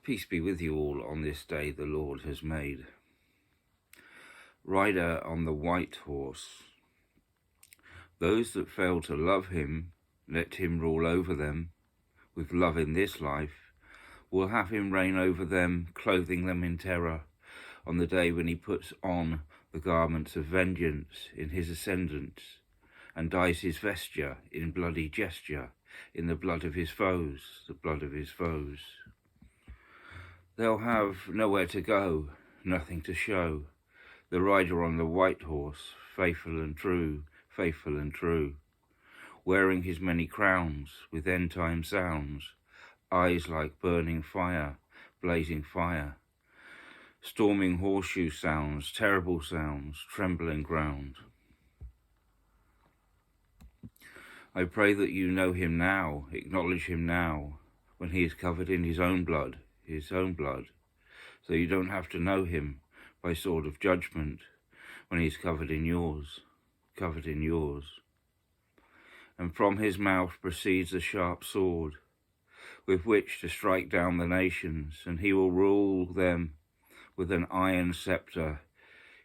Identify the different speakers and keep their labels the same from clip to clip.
Speaker 1: Peace be with you all on this day the Lord has made. Rider on the white horse. Those that fail to love him, let him rule over them. With love in this life, will have him reign over them, clothing them in terror, on the day when he puts on the garments of vengeance in his ascendance, and dyes his vesture in bloody gesture, in the blood of his foes, the blood of his foes. They'll have nowhere to go, nothing to show. The rider on the white horse, faithful and true, wearing his many crowns with end-time sounds, eyes like burning fire, blazing fire, storming horseshoe sounds, terrible sounds, trembling ground. I pray that you know him now, acknowledge him now, when he is covered in his own blood, so you don't have to know him by sword of judgment when he's covered in yours. And from his mouth proceeds a sharp sword, with which to strike down the nations, and he will rule them with an iron scepter.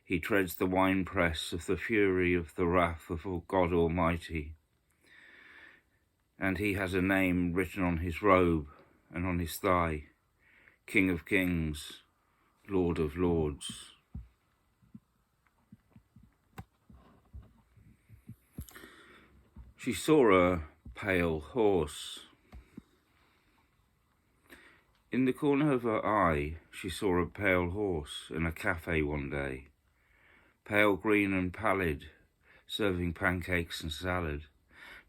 Speaker 1: He treads the winepress of the fury of the wrath of God Almighty. And he has a name written on his robe and on his thigh, King of Kings, Lord of Lords. She saw a pale horse. In the corner of her eye, she saw a pale horse in a cafe one day, pale green and pallid, serving pancakes and salad.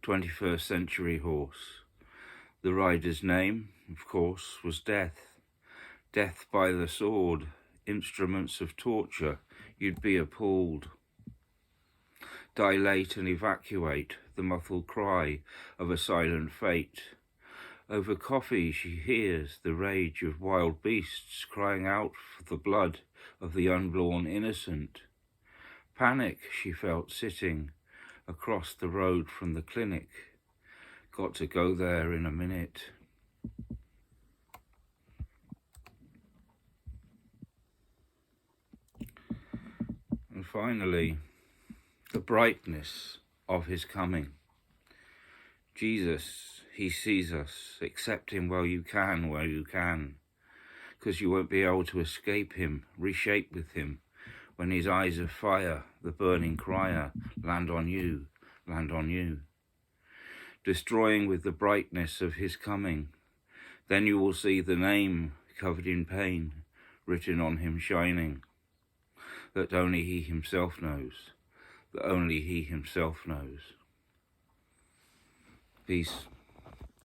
Speaker 1: 21st century horse. The rider's name, of course, was Death. Death by the sword, instruments of torture, you'd be appalled. Dilate and evacuate, the muffled cry of a silent fate. Over coffee she hears the rage of wild beasts crying out for the blood of the unborn innocent. Panic she felt sitting across the road from the clinic. Got to go there in a minute. And finally, the brightness of his coming. Jesus, he sees us. Accept him while you can, because you won't be able to escape him, reshape with him, when his eyes of fire, the burning crier, land on you, destroying with the brightness of his coming. Then you will see the name covered in pain, written on him shining, that only he himself knows, Peace.